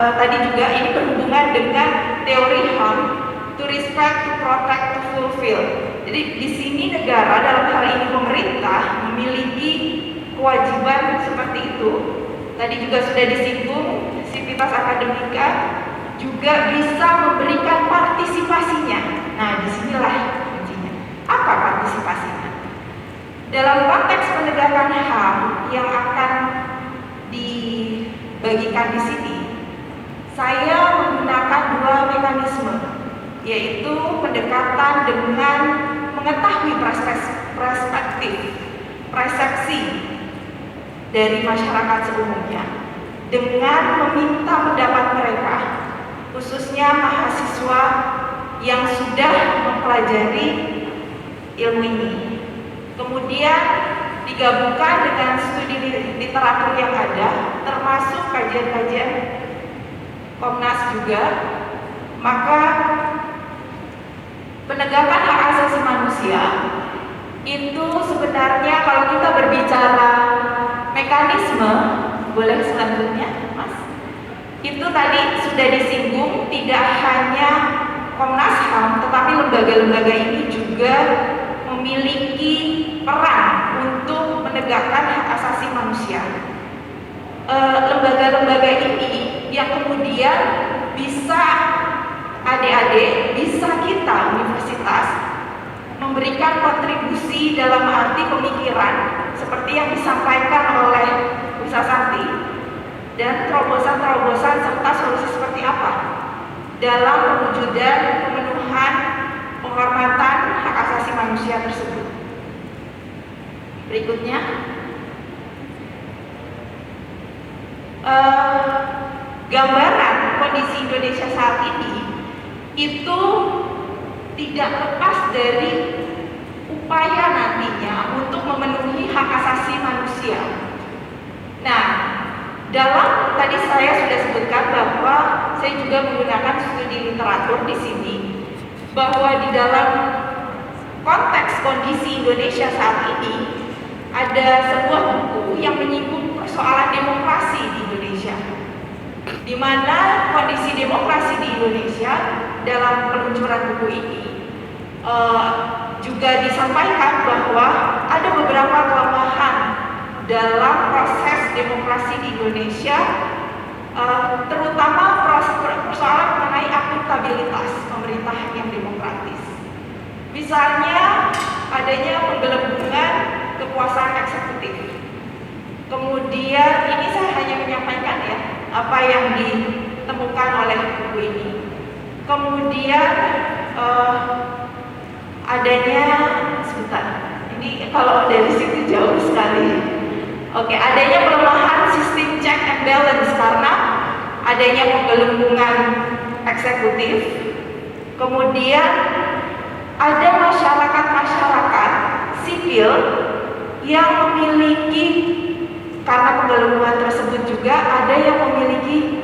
Tadi juga ini berhubungan dengan teori HAM, to respect, to protect, to fulfill. Jadi di sini negara, dalam hal ini pemerintah, memiliki kewajiban seperti itu. Tadi juga sudah disinggung, sivitas akademika juga bisa memberikan partisipasinya. Nah, disinilah kuncinya. Apa partisipasinya? Dalam konteks penegakan HAM yang akan dibagikan di sini, saya menggunakan dua mekanisme, yaitu pendekatan dengan mengetahui perspektif, persepsi dari masyarakat seumumnya, dengan meminta pendapat mereka, khususnya mahasiswa yang sudah mempelajari ilmu ini. Kemudian digabungkan dengan studi literatur yang ada, termasuk kajian-kajian Komnas juga, maka penegakan hak asasi manusia itu sebenarnya, kalau kita berbicara mekanisme, boleh selanjutnya, Mas? Itu tadi sudah disinggung, tidak hanya Komnas HAM, tetapi lembaga-lembaga ini juga memiliki peran untuk menegakkan hak asasi manusia. Lembaga-lembaga ini yang kemudian bisa adik-adik, bisa kita universitas memberikan kontribusi dalam arti pemikiran seperti yang disampaikan oleh Bu Sasanti, dan terobosan-terobosan serta solusi seperti apa dalam pewujudan pemenuhan penghormatan hak asasi manusia tersebut. Berikutnya, gambaran kondisi Indonesia saat ini itu tidak lepas dari upaya nantinya untuk memenuhi hak asasi manusia. Nah, dalam tadi saya sudah sebutkan bahwa saya juga menggunakan studi literatur di sini, bahwa di dalam konteks kondisi Indonesia saat ini ada sebuah buku yang menyinggung persoalan demokrasi di Indonesia, di mana kondisi demokrasi di Indonesia dalam peluncuran buku ini juga disampaikan bahwa ada beberapa kelemahan dalam proses demokrasi di Indonesia, terutama persoalan mengenai akuntabilitas pemerintahan yang demokratis. Misalnya adanya penggelembungan kekuasaan eksekutif. Kemudian ini saya hanya menyampaikan ya apa yang ditemukan oleh buku ini. Kemudian adanya, sebentar, ini kalau dari situ jauh sekali. Oke, adanya pelemahan sistem check and balance karena adanya penggelembungan eksekutif. Kemudian ada masyarakat sipil yang memiliki, karena penggelembungan tersebut juga ada yang memiliki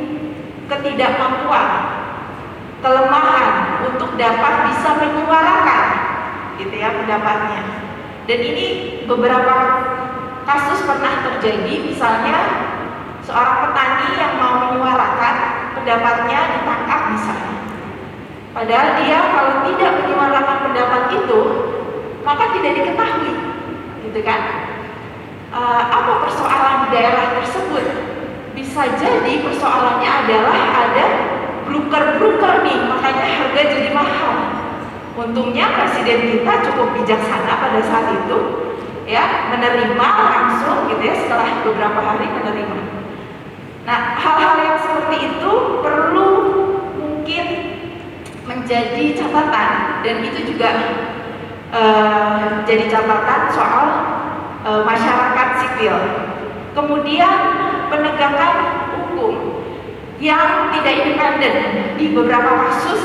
ketidakmampuan, kelemahan untuk dapat bisa menyuarakan gitu ya pendapatnya. Dan ini beberapa kasus pernah terjadi, misalnya seorang petani yang mau menyuarakan pendapatnya ditangkap misalnya. Padahal dia kalau tidak menyuarakan pendapat itu, maka tidak diketahui, gitu kan? Apa persoalan di daerah tersebut? Bisa jadi persoalannya adalah ada broker nih, makanya harga jadi mahal. Untungnya presiden kita cukup bijaksana pada saat itu, ya, menerima langsung gitu ya, setelah beberapa hari menerima. Nah, hal-hal yang seperti itu perlu mungkin menjadi catatan, dan itu juga jadi catatan soal masyarakat sipil. Kemudian penegakan hukum yang tidak independen. Di beberapa kasus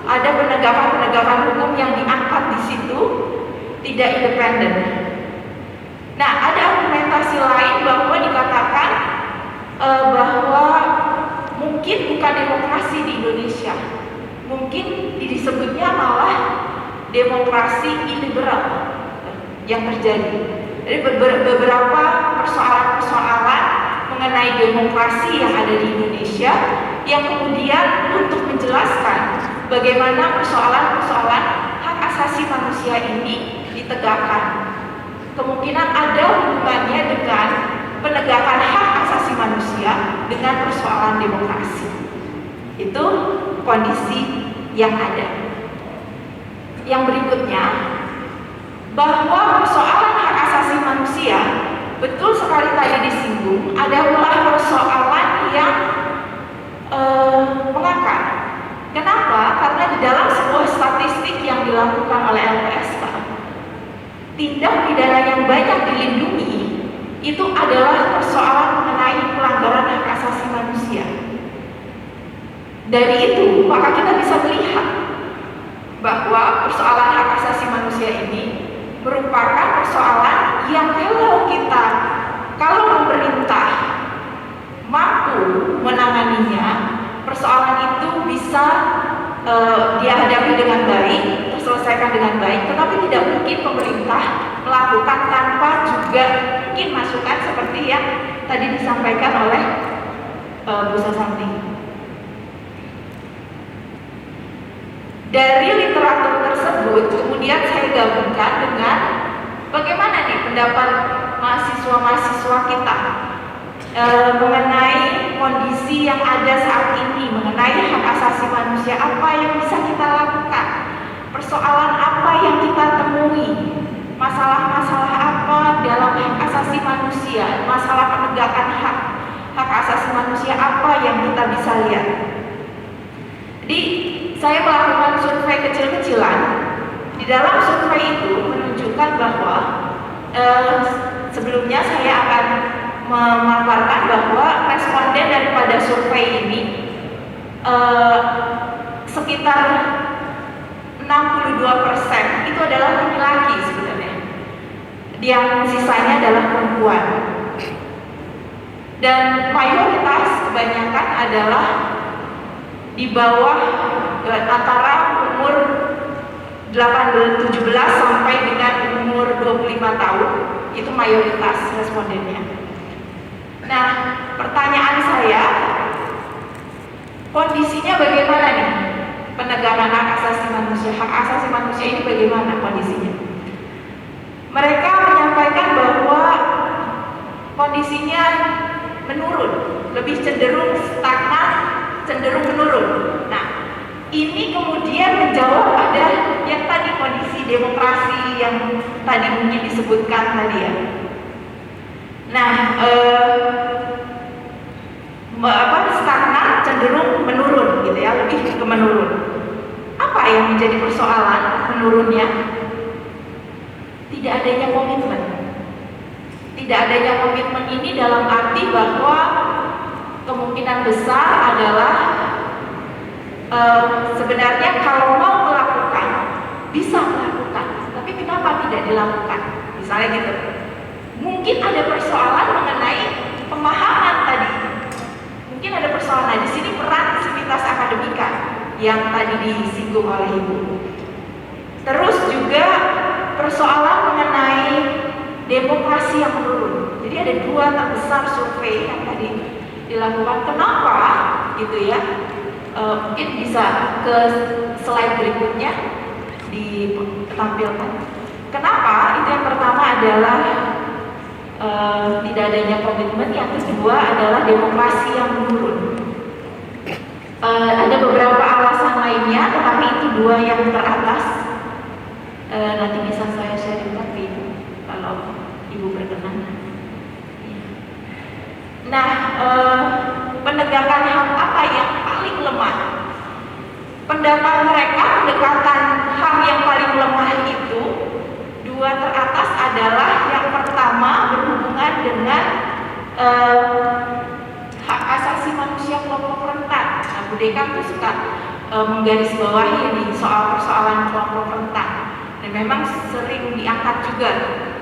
ada penegakan hukum yang diangkat di situ tidak independen. Nah, ada argumentasi lain bahwa dikatakan bahwa mungkin bukan demokrasi di Indonesia, mungkin disebutnya malah demokrasi iliberal yang terjadi. Jadi beberapa persoalan-persoalan mengenai demokrasi yang ada di Indonesia yang kemudian untuk menjelaskan bagaimana persoalan-persoalan hak asasi manusia ini ditegakkan. Kemungkinan ada hubungannya dengan penegakan hak asasi manusia dengan persoalan demokrasi. Itu kondisi yang ada. Yang berikutnya, bahwa persoalan hak asasi manusia betul sekali tadi disinggung adalah persoalan yang mengakar. Kenapa? Karena di dalam sebuah statistik yang dilakukan oleh LPSK, tindak pidana yang banyak dilindungi itu adalah persoalan mengenai pelanggaran hak asasi manusia. Dari itu, maka kita bisa melihat bahwa persoalan hak asasi manusia ini merupakan persoalan yang kalau pemerintah mampu menanganinya, persoalan itu bisa dihadapi dengan baik, terselesaikan dengan baik. Tetapi tidak mungkin pemerintah melakukan tanpa juga mungkin masukan seperti yang tadi disampaikan oleh Bu Sasanti. Dari literatur tersebut kemudian saya gabungkan dengan bagaimana nih pendapat mahasiswa-mahasiswa kita mengenai kondisi yang ada saat ini, mengenai hak asasi manusia, apa yang bisa kita lakukan, persoalan apa yang kita temui, masalah-masalah apa dalam hak asasi manusia, masalah penegakan hak asasi manusia apa yang kita bisa lihat. Jadi saya melakukan survei kecil-kecilan. Di dalam survei itu menunjukkan bahwa sebelumnya saya akan memaparkan bahwa responden daripada survei ini sekitar 62% itu adalah laki-laki sebenarnya. Yang sisanya adalah perempuan. Dan mayoritas kebanyakan adalah di bawah antara umur 17 sampai dengan umur 25 tahun, itu mayoritas respondennya. Nah, pertanyaan saya, kondisinya bagaimana nih? Penegakan hak asasi manusia ini bagaimana kondisinya? Mereka menyampaikan bahwa kondisinya menurun, lebih cenderung stagnan, cenderung menurun. Nah, ini kemudian menjawab pada yang tadi kondisi demokrasi yang tadi mungkin disebutkan tadi ya. Nah, stagnan cenderung menurun gitu ya, lebih ke menurun. Apa yang menjadi persoalan menurunnya? Tidak adanya komitmen. Tidak adanya komitmen ini dalam arti bahwa kemungkinan besar adalah sebenarnya kalau mau melakukan bisa melakukan, tapi kenapa tidak dilakukan? Misalnya gitu. Mungkin ada persoalan mengenai pemahaman tadi. Mungkin ada persoalan. Nah, di sini peran sivitas akademika yang tadi disinggung oleh Ibu. Terus juga persoalan mengenai demokrasi yang menurun. Jadi ada dua terbesar survei yang tadi dilakukan. Kenapa gitu ya? Mungkin bisa ke slide berikutnya ditampilkan. Kenapa? Itu yang pertama adalah tidak adanya komitmen. Yang kedua adalah demokrasi yang menurun. Ada beberapa alasan lainnya, tetapi itu dua yang teratas. Nanti bisa saya share nanti kalau Ibu berkenan. Nah, penegakan hak apa yang paling lemah? Pendapat mereka, pendekatan hak yang paling lemah itu dua teratas adalah yang pertama berhubungan dengan hak asasi manusia kelompok rentan. Nah, Bu Dekan tuh suka menggarisbawahi ini soal persoalan kelompok rentan, dan memang sering diangkat juga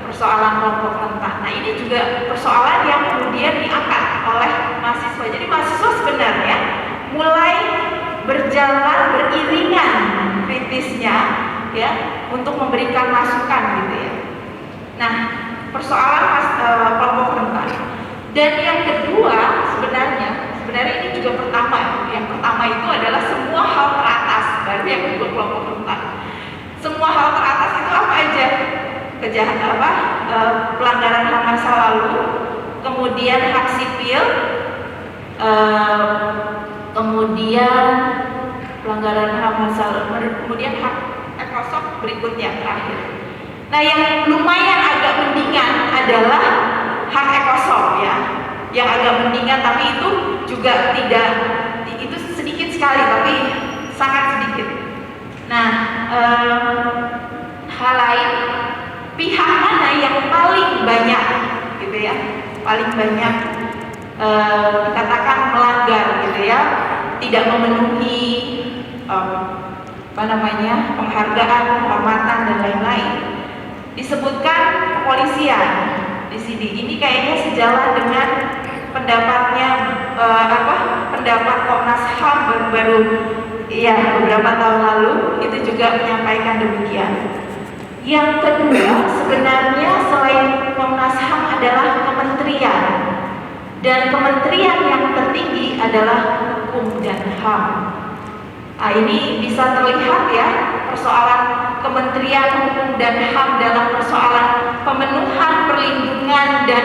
persoalan kelompok rentan. Nah, ini juga persoalan yang kemudian diangkat oleh mahasiswa. Jadi mahasiswa sebenarnya mulai berjalan beriringan kritisnya ya untuk memberikan masukan gitu ya. Nah, persoalan kelompok rentan. Dan yang kedua sebenarnya Sebenarnya ini juga pertama. Yang pertama itu adalah semua hal teratas, baru yang kedua kelompok rentan. Semua hal teratas itu apa aja? Kejahatan apa? Pelanggaran HAM masa lalu, kemudian hak sipil, kemudian pelanggaran HAM masa lalu, kemudian hak ekosok berikutnya terakhir. Nah, yang lumayan agak mendingan adalah hak ekosok ya, yang agak mendingan, tapi itu juga tidak, itu sedikit sekali, tapi sangat sedikit. Nah, hal lain, pihak mana yang paling banyak, gitu ya, paling banyak dikatakan melanggar, gitu ya, tidak memenuhi penghargaan, penghormatan dan lain-lain. Disebutkan kepolisian di sini. Ini kayaknya sejalan dengan pendapatnya pendapat Komnas HAM baru ya beberapa tahun lalu itu juga menyampaikan demikian. Yang kedua, sebenarnya selain Komnas HAM adalah kementerian, dan kementerian yang tertinggi adalah Hukum dan HAM. Nah, ini bisa terlihat ya persoalan Kementerian Hukum dan HAM dalam persoalan pemenuhan perlindungan dan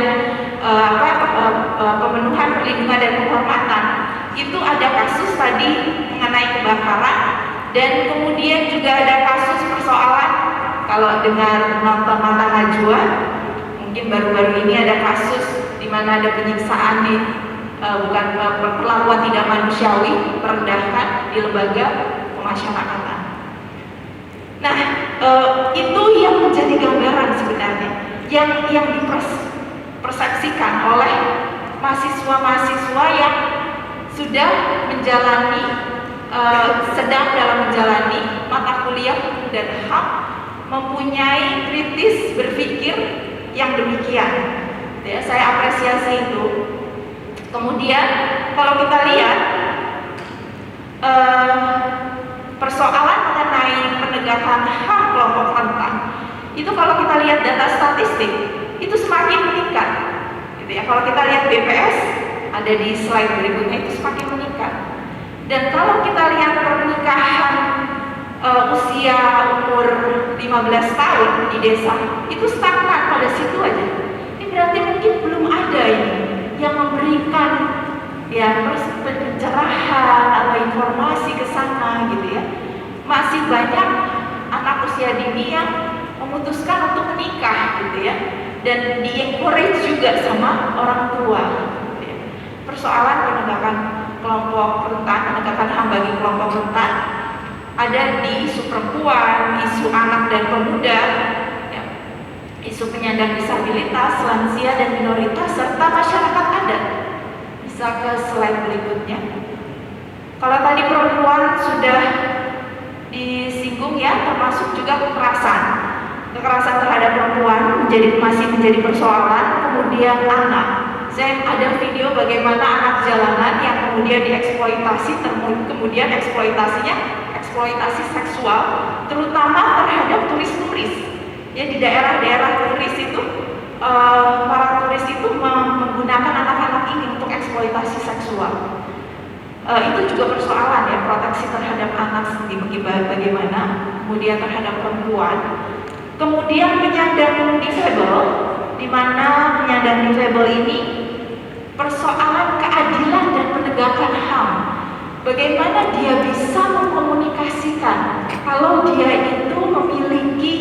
pemenuhan perlindungan dan penghormatan. Itu ada kasus tadi mengenai kebakaran, dan kemudian juga ada kasus persoalan, kalau dengar nonton Mata Najwa, mungkin baru-baru ini ada kasus di mana ada penyiksaan di perlakuan tidak manusiawi, merendahkan di lembaga pemasyarakatan. Nah, itu yang menjadi gambaran sebenarnya yang dipersepsikan oleh mahasiswa-mahasiswa yang sudah menjalani, sedang dalam menjalani mata kuliah Hukum dan HAM, mempunyai kritis berpikir yang demikian. Ya, saya apresiasi itu. Kemudian kalau kita lihat persoalan mengenai penegakan HAM kelompok rentan, itu kalau kita lihat data statistik itu semakin meningkat, gitu ya. Kalau kita lihat BPS ada di slide berikutnya, itu semakin meningkat. Dan kalau kita lihat pernikahan usia umur 15 tahun di desa itu stagnan pada situ aja. Ini berarti mungkin belum ada ini yang memberikan ya pencerahan atau informasi ke sana, gitu ya. Masih banyak anak usia dini yang memutuskan untuk menikah, gitu ya, dan di-encourage juga sama orang tua, gitu ya. Persoalan penegakan kelompok rentan, penegakan HAM bagi kelompok rentan ada di isu perempuan, isu anak dan pemuda, ya, isu penyandang disabilitas, lansia dan minoritas, serta masyarakat adat. Bisa ke slide berikutnya. Kalau tadi perempuan sudah disinggung ya, termasuk juga kekerasan terhadap perempuan masih menjadi persoalan. Kemudian anak, saya ada video bagaimana anak jalanan yang kemudian dieksploitasi, kemudian eksploitasi seksual, terutama terhadap turis-turis. Ya, di daerah-daerah turis itu para turis itu menggunakan anak-anak ini untuk eksploitasi seksual. Itu juga persoalan ya, proteksi terhadap anak sendiri bagaimana, kemudian terhadap perempuan. Kemudian penyandang difabel, di mana penyandang difabel ini persoalan keadilan dan penegakan HAM. Bagaimana dia bisa mengkomunikasikan kalau dia itu memiliki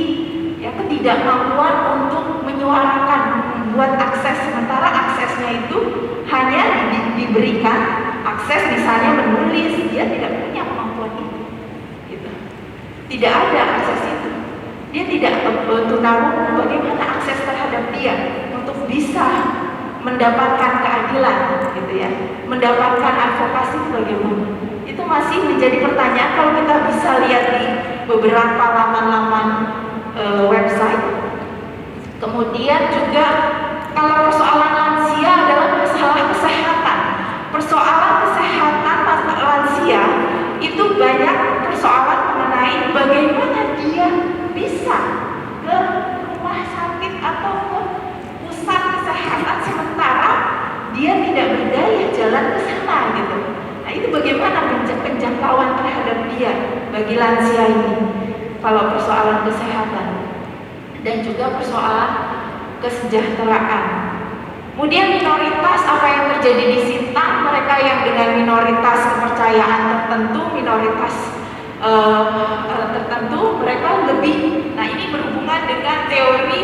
ya ketidakmampuan untuk menyuarakan, membuat akses, sementara aksesnya itu hanya diberikan akses misalnya menulis, dia tidak punya kemampuan itu, gitu. Tidak ada akses itu, dia tidak tunarungu bagaimana akses terhadap dia untuk bisa mendapatkan keadilan, gitu ya, mendapatkan advokasi bagaimana. Itu masih menjadi pertanyaan kalau kita bisa lihat di beberapa laman-laman website. Kemudian juga kalau persoalan lansia adalah masalah kesehatan. Persoalan kesehatan lansia itu banyak persoalan mengenai bagaimana dia bisa ke rumah sakit atau ke pusat kesehatan sementara dia tidak berdaya jalan ke sana, bagaimana penjangkauan terhadap dia bagi lansia ini, kalau persoalan kesehatan dan juga persoalan kesejahteraan. Kemudian minoritas, apa yang terjadi di Sintang, mereka yang dengan minoritas kepercayaan tertentu, minoritas tertentu, mereka lebih, nah ini berhubungan dengan teori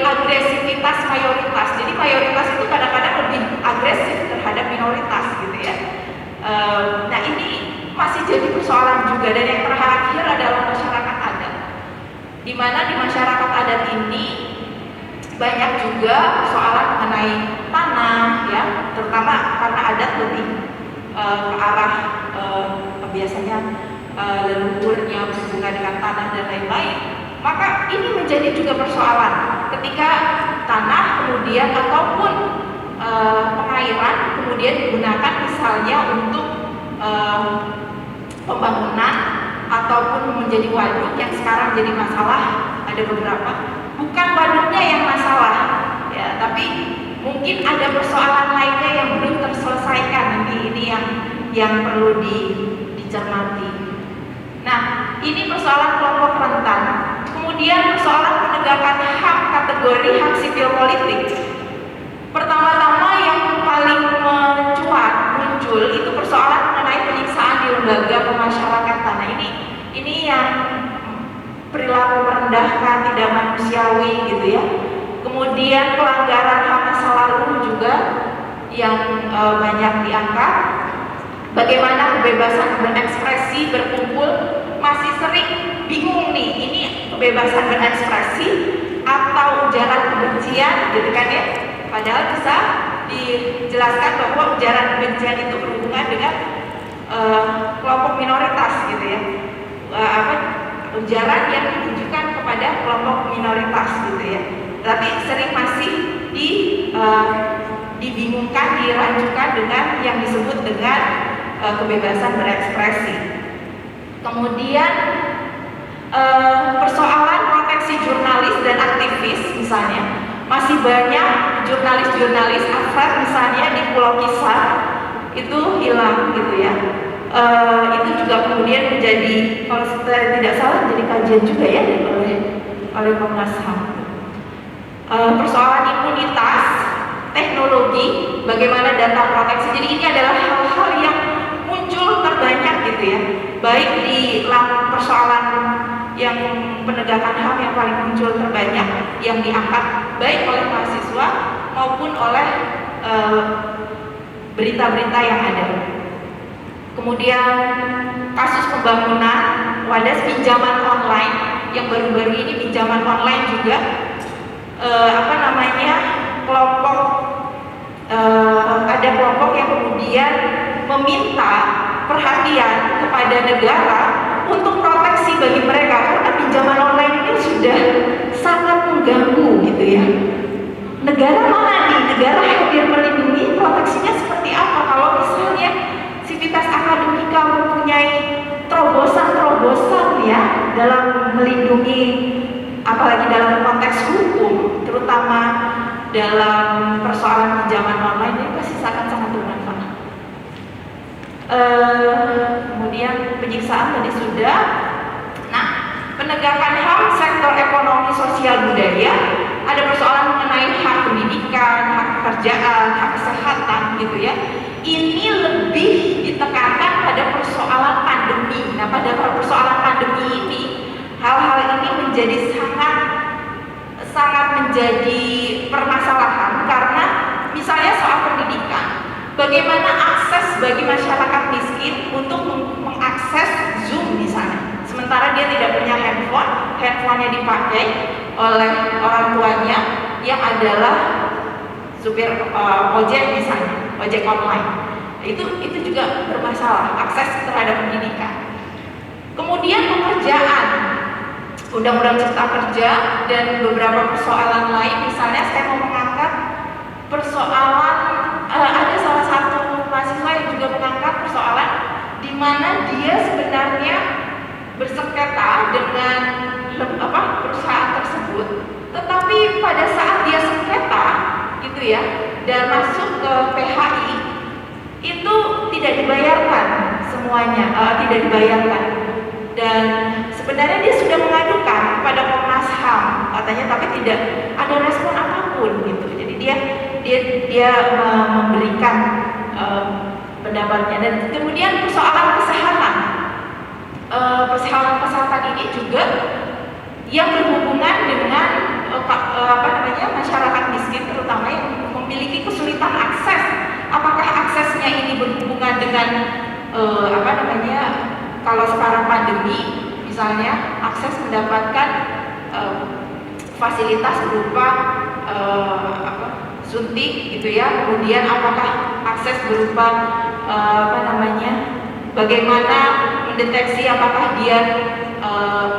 agresivitas mayoritas. Jadi mayoritas itu kadang-kadang lebih agresif terhadap minoritas gitu ya. Nah ini masih jadi persoalan juga. Dan yang terakhir adalah masyarakat adat, di mana di masyarakat adat ini banyak juga persoalan mengenai tanah ya, terutama karena adat lebih ke arah biasanya leluhurnya berhubungan dengan tanah dan lain-lain. Maka ini menjadi juga persoalan ketika tanah kemudian ataupun pengairan kemudian digunakan misalnya untuk pembangunan ataupun menjadi waduk yang sekarang jadi masalah. Ada beberapa, bukan waduknya yang masalah ya, tapi mungkin ada persoalan lainnya yang belum terselesaikan. Nanti ini yang perlu dicermati. Nah, ini persoalan kelompok rentan. Kemudian persoalan penegakan HAM kategori hak sipil politik. Pertama-tama yang paling mencuat muncul itu persoalan mengenai penyiksaan di lembaga pemasyarakatan. Nah, ini yang perilaku merendahkan, tidak manusiawi gitu ya. Kemudian pelanggaran HAM masa lalu juga yang banyak diangkat. Bagaimana kebebasan berekspresi, berkumpul, masih sering bingung nih, ini kebebasan berekspresi atau ujaran kebencian gitu kan ya. Padahal bisa dijelaskan bahwa ujaran kebencian itu berhubungan dengan kelompok minoritas gitu ya. Ujaran yang ditujukan kepada kelompok minoritas gitu ya. Tapi sering masih dibingungkan, dirancukan dengan yang disebut dengan kebebasan berekspresi. Kemudian persoalan proteksi jurnalis dan aktivis misalnya, masih banyak jurnalis aktif misalnya di Pulau Kisar itu hilang gitu ya. Itu juga kemudian menjadi, kalau saya tidak salah, menjadi kajian juga ya oleh Komnas HAM. Persoalan imunitas, teknologi, bagaimana data proteksi. Jadi ini adalah hal-hal yang muncul terbanyak gitu ya, baik di persoalan yang penegakan HAM yang paling muncul terbanyak yang diangkat baik oleh mahasiswa maupun oleh berita-berita yang ada. Kemudian kasus pembangunan wadas pinjaman online yang baru-baru ini, pinjaman online juga kelompok ada kelompok yang kemudian meminta perhatian kepada negara untuk proteksi bagi mereka, karena pinjaman online ini sudah sangat mengganggu gitu ya. Negara mana nih? Negara hadir melindungi, proteksinya seperti apa? Kalau misalnya Sivitas Akademika mempunyai terobosan ya dalam melindungi, apalagi dalam konteks hukum, terutama dalam persoalan pinjaman online, ini pasti sangat-sangat bermanfaat. Kemudian penyiksaan tadi sudah. Nah, penegakan HAM sektor ekonomi sosial budaya, ada persoalan mengenai hak pendidikan, hak pekerjaan, hak kesehatan gitu ya. Ini lebih ditekankan pada persoalan pandemi. Nah, pada persoalan pandemi ini, hal-hal ini menjadi sangat menjadi permasalahan, karena misalnya soal pendidikan, bagaimana akses bagi masyarakat miskin untuk mengakses Zoom misalnya, sementara dia tidak punya handphonenya dipakai oleh orang tuanya yang adalah supir ojek misalnya, ojek online. Itu juga bermasalah, akses terhadap pendidikan. Kemudian pekerjaan, Undang-Undang Cipta Kerja dan beberapa persoalan lain. Misalnya saya mau mengangkat persoalan, ada salah satu mahasiswa yang juga mengangkat persoalan di mana dia sebenarnya bersengketa dengan perusahaan tersebut, tetapi pada saat dia sengketa gitu ya dan masuk ke PHI, itu tidak dibayarkan semuanya, tidak dibayarkan. Dan sebenarnya dia sudah mengadukan kepada Komnas HAM katanya, tapi tidak ada respon apapun gitu. Jadi dia memberikan pendapatnya. Dan kemudian persoalan kesehatan, persoalan kesehatan ini juga yang berhubungan dengan masyarakat miskin, terutama yang memiliki kesulitan akses. Apakah aksesnya ini berhubungan dengan kalau sekarang pandemi misalnya akses mendapatkan fasilitas berupa suntik gitu ya, kemudian apakah akses berupa bagaimana mendeteksi apakah dia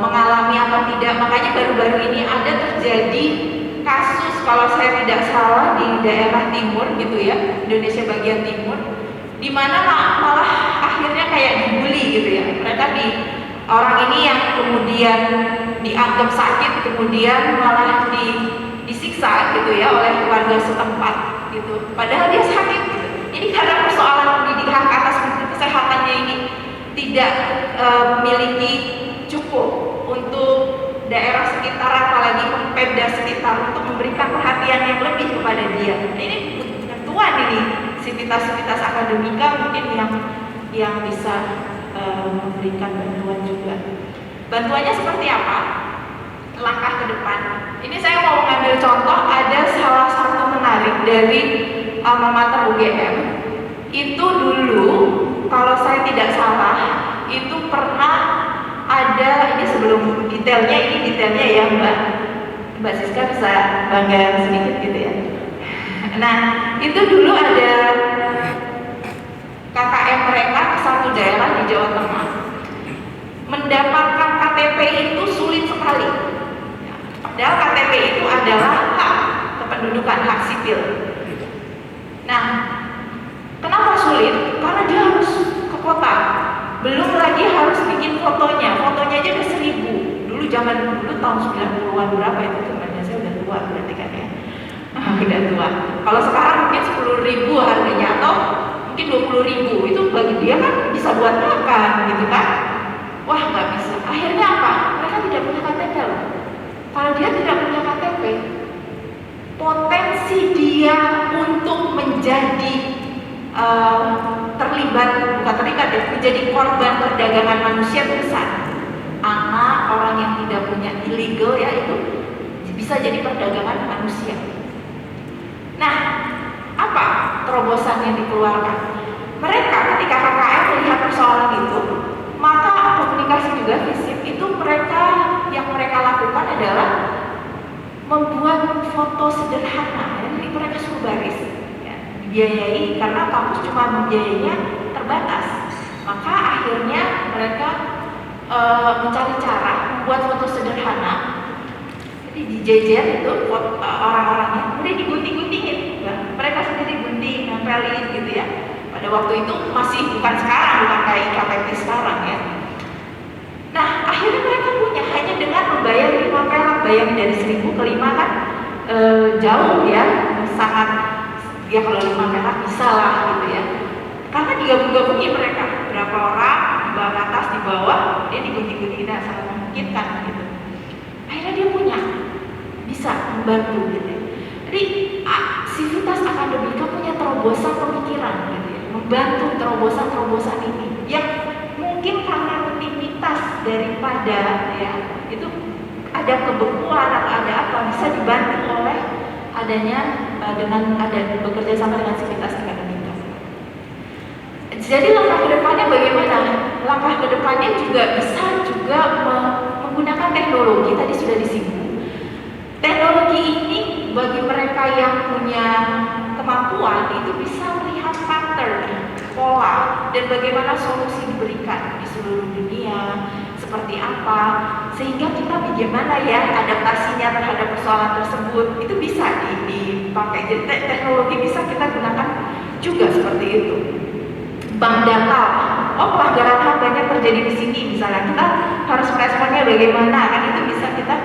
mengalami atau tidak. Makanya baru-baru ini ada terjadi kasus, kalau saya tidak salah, di daerah timur gitu ya, Indonesia bagian timur, di mana malah akhirnya kayak dibully gitu ya. Mereka orang ini yang kemudian dianggap sakit kemudian malah disiksa gitu ya oleh warga setempat gitu, padahal dia sakit gitu. Jadi karena persoalan pendidikan atas kesehatannya ini tidak memiliki cukup untuk daerah sekitar, apalagi Pemda sekitar, untuk memberikan perhatian yang lebih kepada dia. Nah, ini bantuan ini, sivitas akademika mungkin yang bisa memberikan bantuan juga. Bantuannya seperti apa? Langkah ke depan. Ini saya mau mengambil contoh, ada salah satu menarik dari alma mater UGM. Itu dulu, kalau saya tidak salah, itu pernah ada, ini sebelum detailnya ya Mbak Siska bisa bangga sedikit gitu ya. Nah, itu dulu ada KKM mereka ke satu daerah di Jawa Tengah. Mendapatkan KTP itu sulit sekali. Padahal KTP itu adalah hak kependudukan, hak sipil. Nah, kenapa sulit? Karena dia harus ke kota. Belum lagi harus bikin fotonya aja udah 1.000. Dulu zaman dulu tahun 90-an berapa itu temannya, saya udah tua berarti kan ya. Udah tua. Kalau sekarang mungkin 10.000 harganya, atau mungkin 20.000. Itu bagi dia kan bisa buat makan gitu kan. Wah, nggak bisa. Akhirnya apa? Mereka tidak punya KTP loh. Kalau dia tidak punya KTP, potensi dia untuk menjadi menjadi korban perdagangan manusia itu besar. Anak orang yang tidak punya illegal ya, itu bisa jadi perdagangan manusia. Nah, apa terobosan yang dikeluarkan? Mereka ketika KKM melihat persoalan itu, maka komunikasi juga fisik itu yang mereka lakukan adalah membuat foto sederhana. Jadi mereka suruh baris, ya, dibiayai karena kampus cuma biayanya terbatas. Maka akhirnya mereka mencari cara membuat foto sederhana. Jadi dijejer itu orang-orangnya, kemudian digunting-guntingin, ya. Mereka sendiri gunting, nempelin gitu ya. Pada waktu itu masih bukan kayak KTP sekarang ya. Nah, akhirnya mereka punya hanya dengan membayar 5 perak. Bayangin dari 1.000 ke 5 kan jauh ya, sangat ya, kalau 5 perak bisa lah gitu ya. Karena digabung-gabungin mereka, berapa orang di bawah, atas, di bawah, dia digunting-guntingin sangat memungkinkan gitu. Akhirnya dia bisa membantu gitu ya. Jadi sivitas akademika punya terobosan pemikiran gitu ya, membantu terobosan ini yang mungkin karena rutinitas daripada ya itu ada kebekuan atau ada apa, bisa dibantu oleh adanya dengan bekerja sama dengan sivitas akademika. Jadi langkah kedepannya bagaimana? Langkah kedepannya juga bisa menggunakan teknologi. Tadi sudah disinggung. Teknologi ini bagi mereka yang punya kemampuan itu bisa melihat pattern, pola, dan bagaimana solusi diberikan di seluruh dunia, seperti apa, sehingga kita bagaimana ya adaptasinya terhadap persoalan tersebut itu bisa dipakai. Jadi teknologi bisa kita gunakan juga seperti itu. Bank data, pelanggaran HAM banyak terjadi di sini, misalnya kita harus meresponnya bagaimana, kan itu bisa kita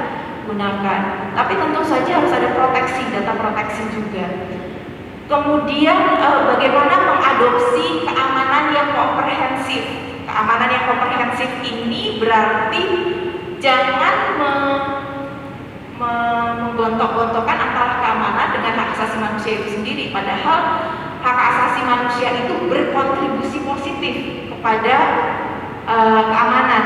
gunakan. Tapi tentu saja harus ada proteksi, data proteksi juga. Kemudian bagaimana mengadopsi keamanan yang komprehensif. Keamanan yang komprehensif ini berarti jangan menggontok-gontokkan antara keamanan dengan hak asasi manusia itu sendiri. Padahal hak asasi manusia itu berkontribusi positif kepada keamanan.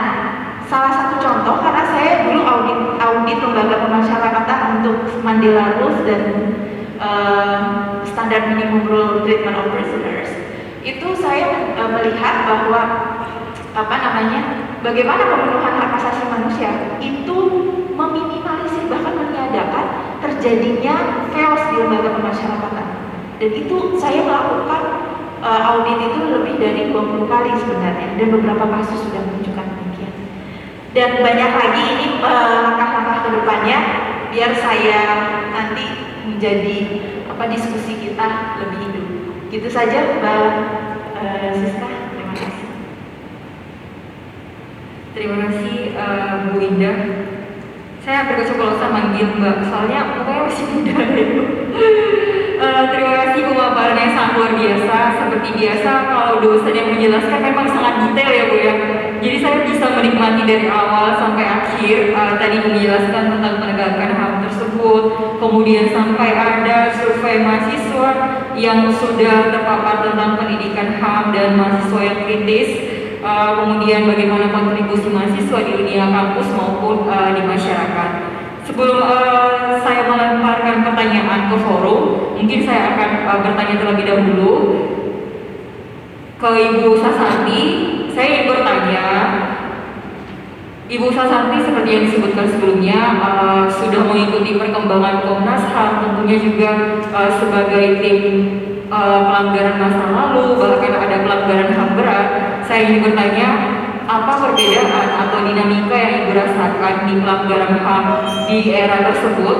Salah satu contoh, karena saya dulu audit lembaga pemasyarakatan untuk Mandela Rules dan standar minimum rule treatment of prisoners, itu saya melihat bahwa bagaimana pemenuhan hak asasi manusia itu meminimalisir bahkan meniadakan terjadinya chaos di lembaga pemasyarakatan. Dan itu saya melakukan audit itu lebih dari 20 kali sebenarnya, dan beberapa kasus sudah menunjukkan demikian. Dan banyak lagi ini langkah-langkah kedepannya biar saya nanti menjadi diskusi kita lebih hidup. Gitu saja Mbak Siska, terima kasih. Terima kasih Bu Indah. Saya berkeceplosan manggil Mbak, soalnya pokoknya masih muda itu. Terima kasih pemaparan yang sangat luar biasa. Seperti biasa kalau dosen yang menjelaskan memang sangat detail ya Bu ya. Jadi saya bisa menikmati dari awal sampai akhir. Tadi menjelaskan tentang penegakan HAM tersebut, kemudian sampai ada survei mahasiswa yang sudah terpapar tentang pendidikan HAM dan mahasiswa yang kritis. Kemudian bagaimana kontribusi mahasiswa di dunia kampus maupun di masyarakat. Sebelum saya melemparkan pertanyaan ke forum, mungkin saya akan bertanya terlebih dahulu ke Ibu Sasanti. Saya ingin bertanya, Ibu Sasanti seperti yang disebutkan sebelumnya sudah mengikuti perkembangan Komnas HAM, tentunya juga sebagai tim pelanggaran masa lalu, bahkan ada pelanggaran HAM berat. Saya ingin bertanya, apa perbedaan atau dinamika yang Ibu rasakan di pelanggaran HAM di era tersebut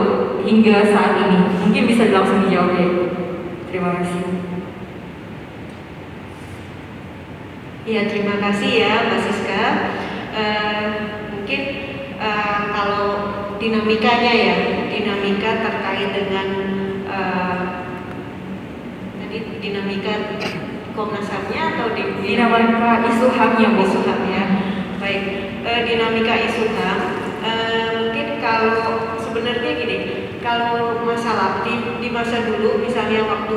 hingga saat ini? Mungkin bisa langsung dijawab ya. Terima kasih. Ya, terima kasih ya Mbak Siska. Mungkin kalau dinamikanya ya, dinamika terkait dengan dinamika Komnas HAM-nya atau dinamika isu HAM-nya, isu HAM ya. Baik, dinamika isu HAM mungkin kalau sebenarnya gini, kalau masalah di masa dulu misalnya waktu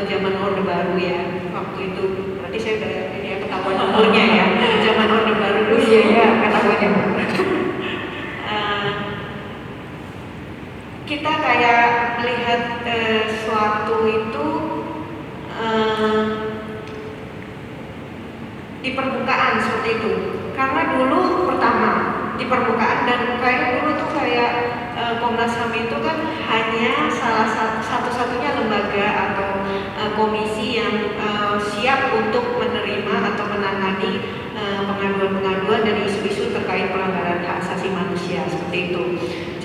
zaman Orde Baru ya, waktu itu berarti saya udah ini ya ketahuan umurnya ya, zaman Orde Baru dulu ya ketahuan ya. Kita kayak melihat suatu itu di permukaan seperti itu, karena dulu pertama di permukaan dan kayak dulu tuh kayak Komnas HAM itu kan hanya salah satu-satunya lembaga atau komisi yang siap untuk menerima atau menangani pengaduan-pengaduan dari isu-isu terkait pelanggaran hak asasi manusia seperti itu.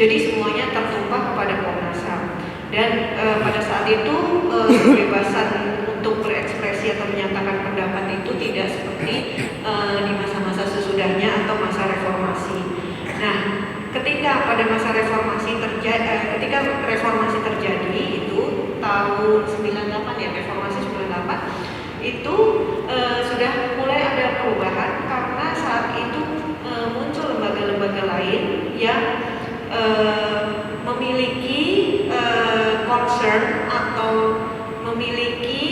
Jadi semuanya tertumpah kepada Komnas HAM dan pada saat itu kebebasan untuk berekspresi atau menyatakan pendapat itu tidak seperti di masa-masa sesudahnya atau masa reformasi. Nah, ketika pada masa reformasi ketika reformasi terjadi itu tahun 98 ya, reformasi 98 itu sudah mulai ada perubahan karena saat itu muncul lembaga-lembaga lain yang memiliki concern atau memiliki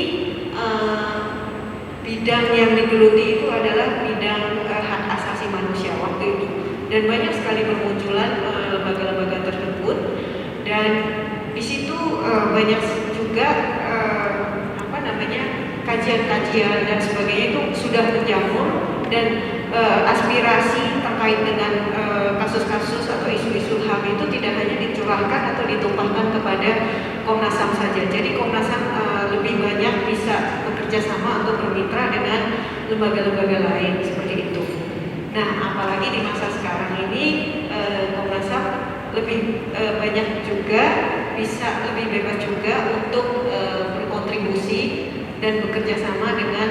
bidang yang digeluti itu adalah bidang hak asasi manusia waktu itu, dan banyak sekali bermunculan lembaga-lembaga tersebut, dan di situ banyak juga kajian-kajian dan sebagainya itu sudah menjamur, dan aspirasi terkait dengan kasus-kasus atau isu-isu HAM itu tidak hanya dicurahkan atau ditumpahkan kepada Komnas HAM saja. Jadi Komnas HAM lebih banyak bisa bekerja sama atau bermitra dengan lembaga-lembaga lain seperti itu. Nah, apalagi di masa sekarang ini Komnas HAM lebih banyak juga bisa lebih bebas juga untuk berkontribusi dan bekerja sama dengan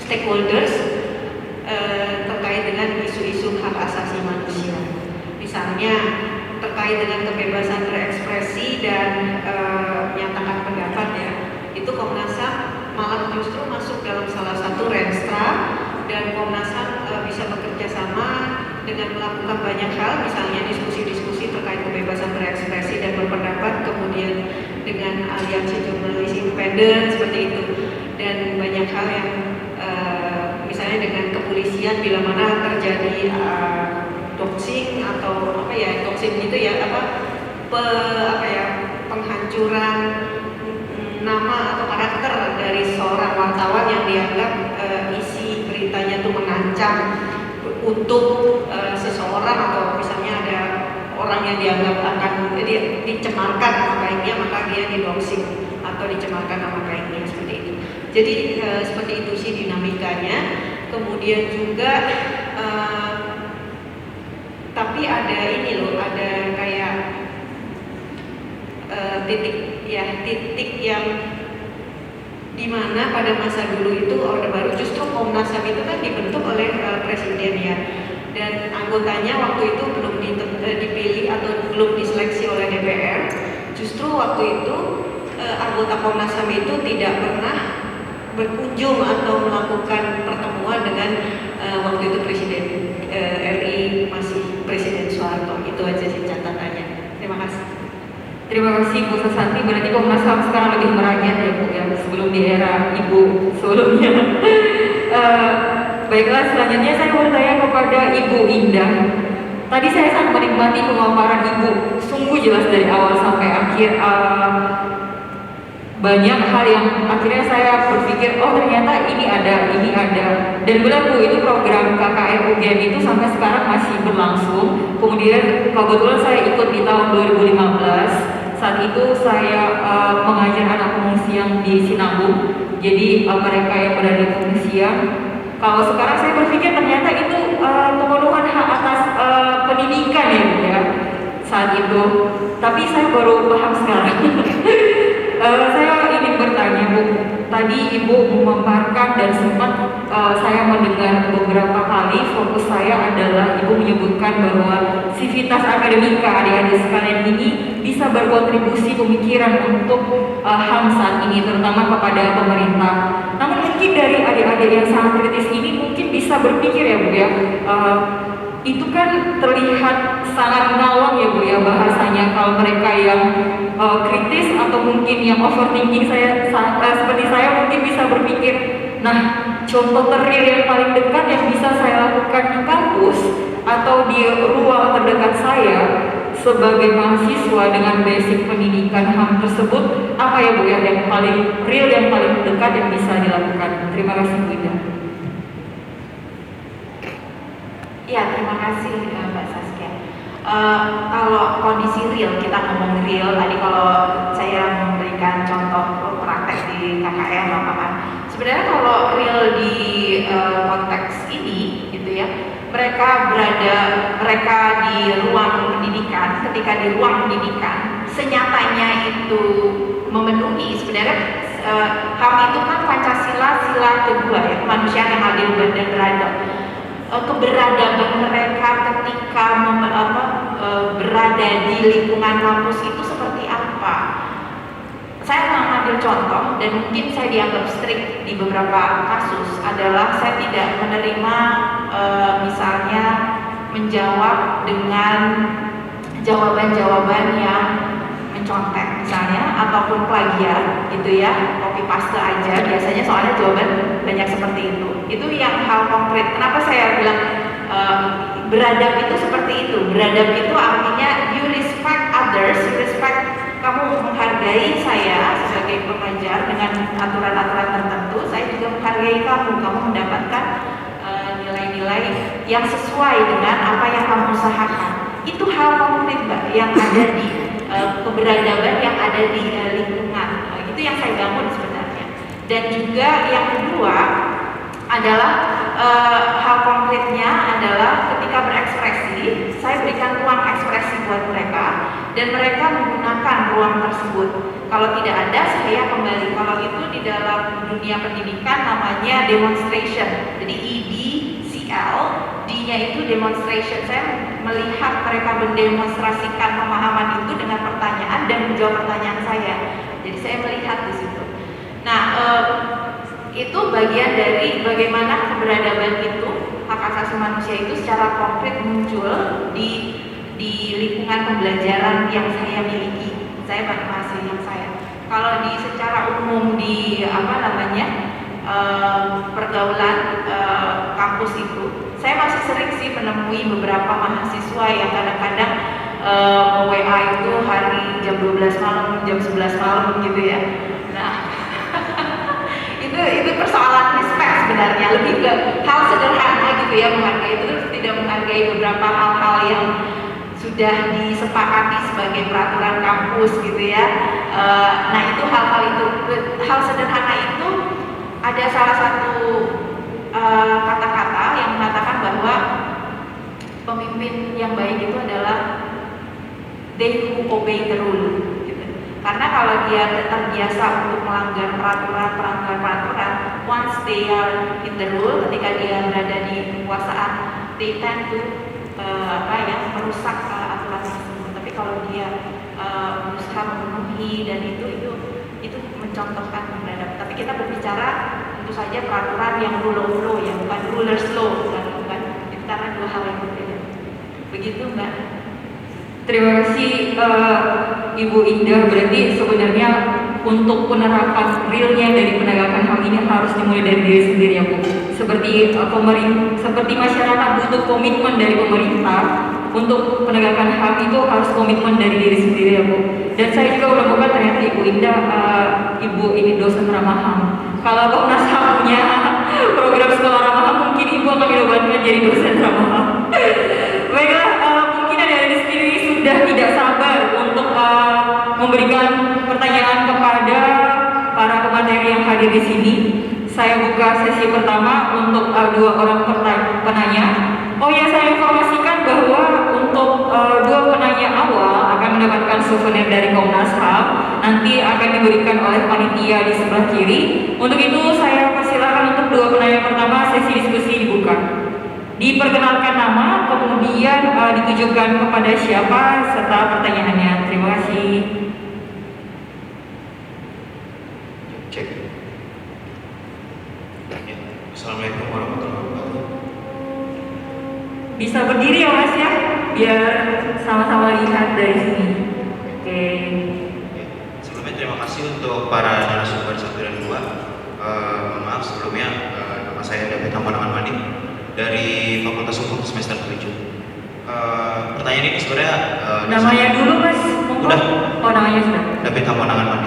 stakeholders terkait dengan isu-isu hak asasi manusia. Misalnya terkait dengan kebebasan berekspresi dan menyatakan pendapat ya, itu Komnas HAM malah justru masuk dalam salah satu renstra, dan Komnas HAM bisa bekerja sama dengan melakukan banyak hal, misalnya diskusi-diskusi terkait kebebasan berekspresi dan berpendapat, kemudian dengan aliansi jurnalis independen seperti itu, dan banyak hal yang misalnya dengan kepolisian bila mana terjadi doxing atau doxing gitu ya, penghancuran nama atau karakter dari seorang wartawan yang dianggap isi beritanya itu mengancam untuk seseorang, atau misalnya ada orang yang dianggap akan dicemarkan nama baiknya, maka dia di-doxing atau dicemarkan nama baiknya, seperti itu. Jadi seperti itu sih dinamikanya. Kemudian juga tapi ada ini loh, ada kayak titik yang dimana pada masa dulu itu Orde Baru justru Komnas HAM itu kan dibentuk oleh presiden ya, dan anggotanya waktu itu belum dipilih atau belum diseleksi oleh DPR. Justru waktu itu anggota Komnas HAM itu tidak pernah berkunjung atau melakukan pertemuan dengan waktu itu Presiden RI masih Presiden Soeharto. Itu aja sih catatannya. Terima kasih. Terima kasih Bu Sasanti. Berarti Komnas HAM sekarang lebih merakyat ya Bu ya, sebelum di era Ibu sebelumnya. Baiklah, selanjutnya saya mau bertanya kepada Ibu Indah. Tadi saya sangat menikmati pemaparan Ibu, sungguh jelas dari awal sampai akhir. Banyak hal yang akhirnya saya berpikir, oh ternyata ini ada. Dan benar Bu, itu program KKN UGM itu sampai sekarang masih berlangsung. Kemudian kebetulan saya ikut di tahun 2015. Saat itu saya mengajar anak pengungsi yang di Sinabung. Jadi mereka yang berada di pengungsian. Kalau sekarang saya berpikir ternyata itu pemenuhan hak atas pendidikan ya Bu ya, saat itu. Tapi saya baru paham sekarang. Saya ingin bertanya Bu, tadi Ibu memaparkan dan sempat saya mendengar beberapa kali, fokus saya adalah Ibu menyebutkan bahwa sivitas akademika adik-adik sekalian ini bisa berkontribusi pemikiran untuk HAM saat ini, terutama kepada pemerintah. Namun mungkin dari adik-adik yang sangat kritis ini mungkin bisa berpikir ya Bu ya, itu kan terlihat sangat ngawang ya Bu ya bahasanya. Kalau mereka yang kritis atau mungkin yang overthinking seperti saya mungkin bisa berpikir, nah contoh terreal yang paling dekat yang bisa saya lakukan di kampus atau di ruang terdekat saya sebagai mahasiswa dengan basic pendidikan HAM tersebut apa ya Bu ya, yang paling real, yang paling dekat yang bisa dilakukan. Terima kasih Bu Ida. Ya, terima kasih Mbak Saskia. Kalau kondisi real, kita ngomong real, tadi kalau saya memberikan contoh praktek di KKN lapangan, sebenarnya kalau real di konteks ini gitu ya, mereka di ruang pendidikan, ketika di ruang pendidikan senyatanya itu memenuhi sebenarnya HAM itu kan Pancasila, sila kedua ya, kemanusiaan yang adil dan beradab. Keberadaban mereka ketika berada di lingkungan kampus itu seperti apa? Saya mau ambil contoh, dan mungkin saya dianggap strict di beberapa kasus adalah saya tidak menerima misalnya menjawab dengan jawaban-jawaban yang mencontek misalnya, ataupun plagiat gitu ya, copy paste aja biasanya, soalnya jawaban banyak seperti itu. Itu yang hal konkret. Kenapa saya bilang beradab itu seperti itu? Beradab itu artinya you respect others, you respect, kamu menghargai saya sebagai pengajar dengan aturan-aturan tertentu, saya juga menghargai kamu mendapatkan nilai-nilai yang sesuai dengan apa yang kamu usahakan. Itu hal konkret Mbak yang ada di keberadaban yang ada di lingkungan. Itu yang saya bangun sebenarnya. Dan juga yang kedua adalah hal konkretnya adalah ketika berekspresi, saya berikan ruang ekspresi buat mereka dan mereka menggunakan ruang tersebut. Kalau tidak ada, saya kembali. Kalau itu di dalam dunia pendidikan namanya demonstration. Jadi EDCL, D-nya isinya itu demonstration. Saya melihat mereka mendemonstrasikan pemahaman itu dengan pertanyaan dan menjawab pertanyaan saya. Jadi saya melihat di situ. Nah, itu bagian dari bagaimana keberadaban itu, hak asasi manusia itu secara konkret muncul di lingkungan pembelajaran yang saya miliki. Saya mahasiswa yang saya. Kalau di secara umum di pergaulan kampus itu, saya masih sering sih menemui beberapa mahasiswa yang kadang-kadang WA itu hari jam 12 malam, jam 11 malam gitu ya. Nah, itu persoalan respect sebenarnya, lebih ke hal sederhana gitu ya, menghargai itu tidak menghargai beberapa hal-hal yang sudah disepakati sebagai peraturan kampus gitu ya. Nah, itu hal-hal itu, hal sederhana itu ada salah satu kata-kata yang mengatakan bahwa pemimpin yang baik itu adalah they who obey the rule gitu. Karena kalau dia terbiasa untuk melanggar peraturan, once they are in the rule, ketika dia berada di kekuasaan, they tend to merusak aturan tersebut. Tapi kalau dia berusaha memenuhi dan itu mencontohkan keberadaan. Tapi kita berbicara tentu saja peraturan yang rule of law, yang bukan ruler's law, bukan. Itu karena dua hal yang berbeda. Begitu, Mbak. Terima kasih Ibu Indah. Berarti sebenarnya untuk penerapan realnya dari penegakan HAM ini harus dimulai dari diri sendiri ya Bu. Seperti masyarakat butuh komitmen dari pemerintah, untuk penegakan HAM itu harus komitmen dari diri sendiri ya Bu. Dan saya juga menemukan ternyata Ibu Indah, Ibu ini dosen ramah HAM. Kalau Komnas HAM punya program sekolah ramah HAM, mungkin Ibu akan dinobatkan jadi dosen ramah HAM. Baiklah, mungkin ada di sini sudah tidak sabar untuk memberikan pertanyaan kepada para pemateri yang hadir di sini. Saya buka sesi pertama untuk dua orang penanya. Oh ya, saya informasikan bahwa untuk dua penanya awal akan mendapatkan souvenir dari Komnas HAM. Nanti akan diberikan oleh panitia di sebelah kiri. Untuk itu saya persilakan untuk dua penanya pertama, sesi diskusi dibuka. Diperkenalkan nama, kemudian ditujukan kepada siapa serta pertanyaannya. Terima kasih. Cek. Ya. Assalamualaikum warahmatullahi wabarakatuh. Bisa berdiri ya Mas ya, biar sama-sama lihat dari sini. Oke. Sebelumnya terima kasih untuk para narasumber 1 dan 2. Maaf sebelumnya, nama saya David Hamonangan Mandi dari Fakultas Hukum semester 7. Pertanyaan ini sebenarnya namanya dulu Mas. Udah. Oh, namanya sudah. David Hamonangan Mandi.